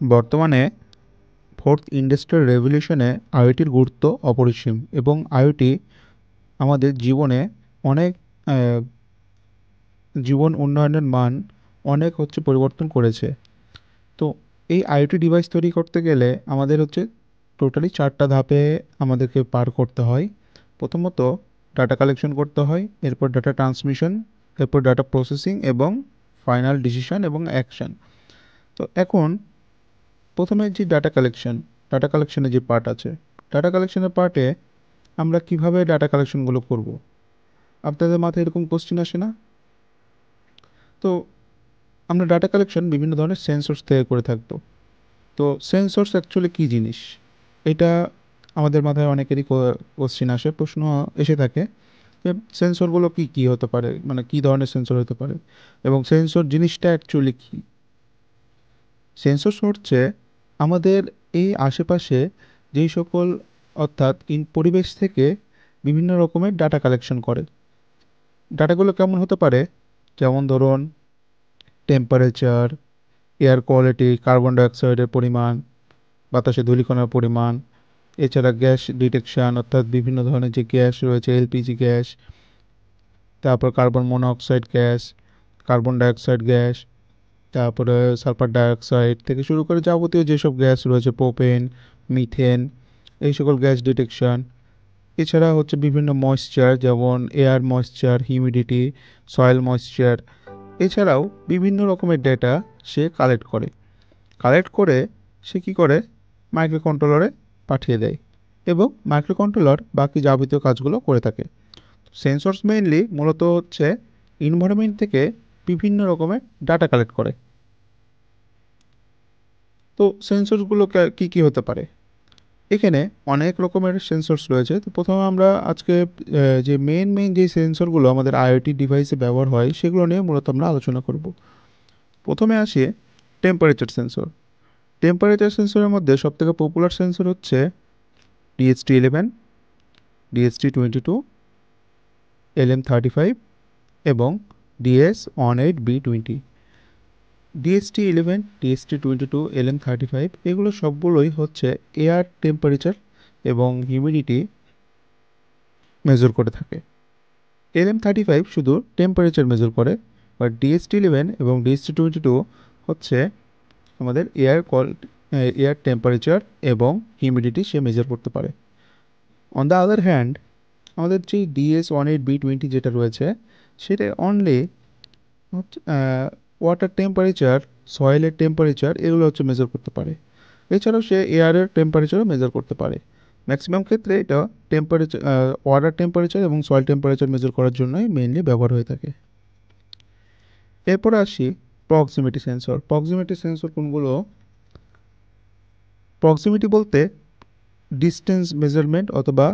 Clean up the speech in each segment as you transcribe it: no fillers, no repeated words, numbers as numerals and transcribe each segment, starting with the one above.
বর্তমানে fourth industrial রেভলিউশনে আইওটির গুরুত্ব অপরিসীম এবং আইওটি আমাদের জীবনে অনেক জীবন উন্নয়নের মান অনেক পরিবর্তন করেছে। তো এই আইওটি ডিভাইস তৈরি করতে গেলে আমাদের টোটালি 4টা ধাপে আমাদেরকে পার করতে হয়। প্রথমত ডাটা কালেকশন করতে হয়, এরপর ডাটা ট্রান্সমিশন, এরপর ডাটা প্রসেসিং এবং ফাইনাল ডিসিশন এবং অ্যাকশন। তো এখন প্রথমে যে ডাটা কালেকশনের যে পার্ট আছে, ডাটা কালেকশনের পার্টে আমরা কিভাবে ডাটা কালেকশনগুলো করব? আপনাদের মাথায় এরকম কোশ্চেন আসে না? তো আমরা ডাটা কালেকশন বিভিন্ন ধরনের সেন্সরস থেকে করে থাকবো। তো সেন্সরস অ্যাকচুয়ালি কী জিনিস? এটা আমাদের মাথায় অনেকেরই কোশ্চেন আসে, প্রশ্ন এসে থাকে যে সেন্সরগুলো কী হতে পারে, মানে কী ধরনের সেন্সর হতে পারে এবং সেন্সর জিনিসটা অ্যাকচুয়ালি কী? সেন্সর হচ্ছে আমাদের এই আশেপাশে যেই সকল অর্থাৎ পরিবেশ থেকে বিভিন্ন রকমের ডাটা কালেকশন করে। ডাটাগুলো কেমন হতে পারে? যেমন ধরুন টেম্পারেচার, এয়ার কোয়ালিটি, কার্বন ডাইঅক্সাইডের পরিমাণ, বাতাসে ধূলিকণার পরিমাণ, এছাড়া গ্যাস ডিটেকশন অর্থাৎ বিভিন্ন ধরনের যে গ্যাস রয়েছে, এলপিজি গ্যাস, তারপর carbon monoxide gas, carbon dioxide gas, তারপরে সালফার ডাইঅক্সাইড থেকে শুরু করে যাবতীয় যেসব গ্যাস রয়েছে, প্রোপেন, মিথেন, এই সকল গ্যাস ডিটেকশন। এছাড়া বিভিন্ন ময়েশ্চার, যেমন air moisture, humidity, soil moisture. এছাড়াও বিভিন্ন রকমের ডেটা সে কালেক্ট করে সে কী করে? মাইক্রো কন্ট্রোলারে পাঠিয়ে দেয় এবং মাইক্রো কন্ট্রোলার বাকি যাবতীয় কাজগুলো করে থাকে। সেন্সরস মেইনলি মূলত এনভায়রনমেন্ট থেকে বিভিন্ন রকমের ডাটা কালেক্ট করে। তো সেন্সরসগুলো কী হতে পারে? এখানে অনেক রকমের সেন্সরস রয়েছে। তো প্রথমে আমরা আজকে যে মেইন যে সেন্সরগুলো আমাদের আইওটি ডিভাইসে ব্যবহার হয় সেগুলো নিয়ে মূলত আমরা আলোচনা করব। প্রথমে আসি টেম্পারেচার সেন্সর। টেম্পারেচার সেন্সরের মধ্যে সবথেকে পপুলার সেন্সর হচ্ছে DHT11, DHT22, LM35 এবং DS18B20। DHT11, DHT22, LM35 এগুলো সবগুলোই এয়ার টেম্পারেচার এবং হিউমিডিটি মেজর করে থাকে। LM35 শুধু টেম্পারেচার মেজর করে, বাট DHT11 এবং DHT22 আমাদের এয়ার টেম্পারেচার এবং হিউমিডিটি সে মেজর করতে পারে। অন দ্য আদার হ্যান্ড আমাদের যে DS18B20 যেটা রয়েছে সেটা অনলি ওয়াটার টেম্পারেচার, সয়েলের টেম্পারেচার এগুলো মেজর করতে পারে। এছাড়াও সে এয়ারের টেম্পারেচারও মেজর করতে পারে। ম্যাক্সিমাম ক্ষেত্রে এটা টেম্পারেচার, ওয়াটার টেম্পারেচার এবং সয়েল টেম্পারেচার মেজর করার জন্যই মেইনলি ব্যবহার হয়ে থাকে। এরপর আসি প্রক্সিমিটি সেন্সর। প্রক্সিমিটি সেন্সর কোনগুলো? প্রক্সিমিটি বলতে ডিস্টেন্স মেজারমেন্ট অথবা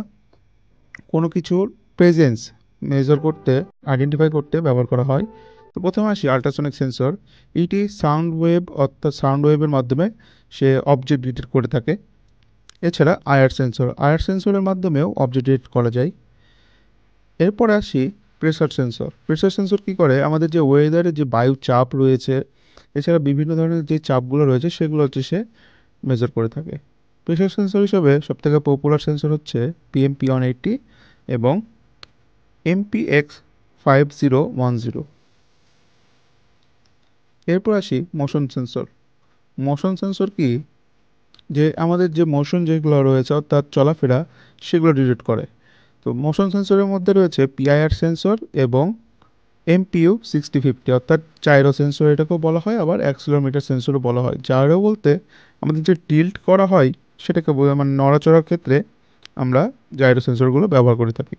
কোনো কিছুর প্রেজেন্স মেজর করতে, আইডেন্টিফাই করতে ব্যবহার করা হয়। তো প্রথমে আসি আল্ট্রাসনিক সেন্সর। এটি সাউন্ড ওয়েভ অর্থাৎ সাউন্ড ওয়েভের মাধ্যমে সে অবজেক্ট ডিটেক্ট করে থাকে। এছাড়া আয়ার সেন্সরের মাধ্যমেও অবজেক্ট ডিটেক্ট করা যায়। এরপর আসি প্রেসার সেন্সর। প্রেসার সেন্সর কী করে? আমাদের যে ওয়েদারের যে বায়ু চাপ রয়েছে, এছাড়া বিভিন্ন ধরনের যে চাপগুলো রয়েছে সেগুলো সে মেজর করে থাকে। প্রেসার সেন্সর হিসেবে সবথেকে পপুলার সেন্সর হচ্ছে PM-P180 এবং MPX5010। এরপর আসি মোশন সেন্সর। মোশন সেন্সর কি? যে আমাদের যে মোশন যেগুলো রয়েছে অর্থাৎ চলাফেরা সেগুলো ডিটেক্ট করে। তো মোশন সেন্সরের মধ্যে রয়েছে PIR সেন্সর এবং MPU6050 অর্থাৎ জাইরো সেন্সর এটাকেও বলা হয়, আবার অ্যাক্সিলোমিটার সেন্সরও বলা হয়। জাইরো বলতে আমাদের যে টিল্ট করা হয় সেটাকে মানে নড়াচড়ার ক্ষেত্রে আমরা জাইরো সেন্সরগুলো ব্যবহার করে থাকি।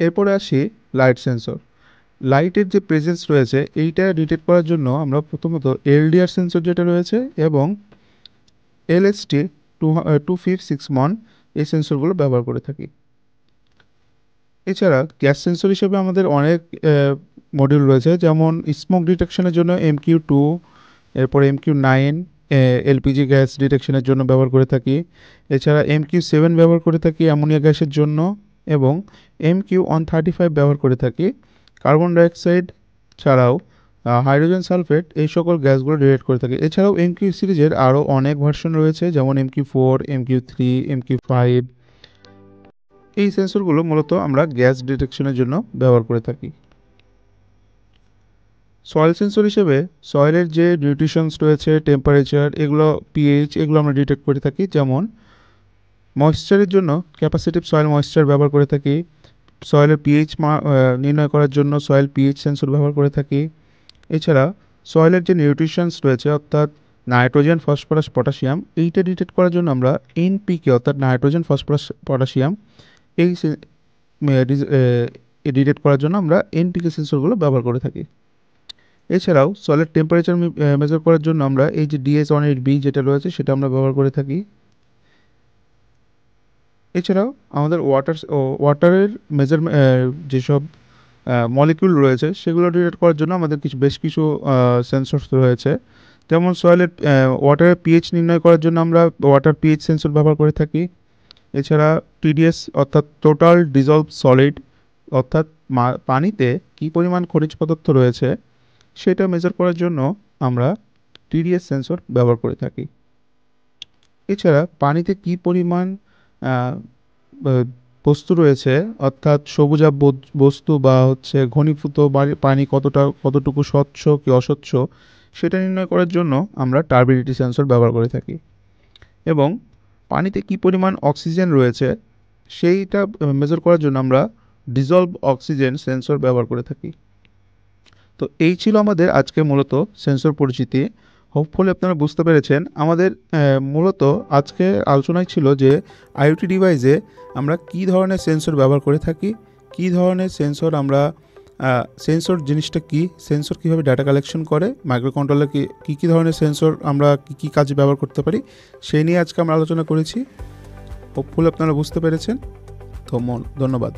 এরপরে আসি লাইট সেন্সর। লাইটের যে প্রেজেন্স রয়েছে এইটা ডিটেক্ট করার জন্য আমরা প্রথমত LDR সেন্সর যেটা রয়েছে এবং LST-2561 এই সেন্সরগুলো ব্যবহার করে থাকি। এছাড়া গ্যাস সেন্সর হিসেবে আমাদের অনেক মডিউল রয়েছে, যেমন স্মোক ডিটেকশনের জন্য MQ2, এরপর MQ9 LPG গ্যাস ডিটেকশনের জন্য ব্যবহার করে থাকি। এছাড়া MQ7 ব্যবহার করে থাকি অ্যামোনিয়া গ্যাসের জন্য এবং MQ135 ব্যবহার করে থাকি কার্বন ডাইঅক্সাইড ছাড়াও হাইড্রোজেন সালফেট এই সকল গ্যাসগুলো ডিটেক্ট করে থাকে। এছাড়াও এমকিউ সিরিজের আরও অনেক ভার্সন রয়েছে, যেমন MQ4, MQ3, MQ5। এই সেন্সরগুলো মূলত আমরা গ্যাস ডিটেকশনের জন্য ব্যবহার করে থাকি। সয়েল সেন্সর হিসেবে সয়েলের যে নিউট্রিশনস রয়েছে, টেম্পারেচার, এগুলো পিএইচ, এগুলো আমরা ডিটেক্ট করে থাকি। যেমন ময়েশ্চারের জন্য ক্যাপাসিটিভ সয়েল ময়েশ্চার ব্যবহার করে থাকি। সয়েলের পিএইচ নির্ণয় করার জন্য সয়েল পিএইচ সেন্সর ব্যবহার করে থাকি। এছাড়া সয়েলের যে নিউট্রিশনস রয়েছে, অর্থাৎ নাইট্রোজেন, ফসফরাস, পটাশিয়াম, এইটা ডিটেক্ট করার জন্য আমরা এনপিকে অর্থাৎ নাইট্রোজেন, ফসফরাস, পটাশিয়াম এই ডিটেক্ট করার জন্য আমরা এনপিকে সেন্সরগুলো ব্যবহার করে থাকি। এছাড়াও সয়েলের টেম্পারেচার মেজার করার জন্য আমরা এই যে DS-180B যেটা রয়েছে সেটা আমরা ব্যবহার করে থাকি। এছাড়াও আমাদের ওয়াটারের যেসব মলিকিউল রয়েছে সেগুলো ডিটেক্ট করার জন্য আমাদের বেশ কিছু সেন্সর রয়েছে। যেমন সয়েলের ওয়াটারের পিএইচ নির্ণয় করার জন্য আমরা ওয়াটার পিএইচ সেন্সর ব্যবহার করে থাকি। এছাড়া TDS অর্থাৎ টোটাল ডিজলভ সলিড, অর্থাৎ পানিতে কী পরিমাণ খনিজ পদার্থ রয়েছে সেটা মেজার করার জন্য আমরা TDS সেন্সর ব্যবহার করে থাকি। এছাড়া পানিতে কী পরিমাণ বস্তু রয়েছে, অর্থাৎ সবুজাভ বস্তু বা ঘনীভূত পানি কতটুকু স্বচ্ছ কি অস্বচ্ছ, সেটা নির্ণয় করার জন্য আমরা টার্বিডিটি সেন্সর ব্যবহার করে থাকি। এবং পানিতে কী পরিমাণ অক্সিজেন রয়েছে সেইটা মেজার করার জন্য আমরা ডিজলভ অক্সিজেন সেন্সর ব্যবহার করে থাকি। তো এই ছিল আমাদের আজকে মূলত সেন্সর পরিচিতি। হোপফুলি আপনারা বুঝতে পেরেছেন। আমাদের মূলত আজকে আলোচনায় ছিল যে আইওটি ডিভাইসে আমরা কী ধরনের সেন্সর ব্যবহার করে থাকি, কী ধরনের সেন্সর আমরা সেন্সর জিনিসটা কী, সেন্সর কীভাবে ডাটা কালেকশন করে, মাইক্রো কন্ট্রোলার কী ধরনের সেন্সর আমরা কী কাজে ব্যবহার করতে পারি, সেই নিয়ে আজকে আমরা আলোচনা করেছি। হোপফুলি আপনারা বুঝতে পেরেছেন। ধন্যবাদ।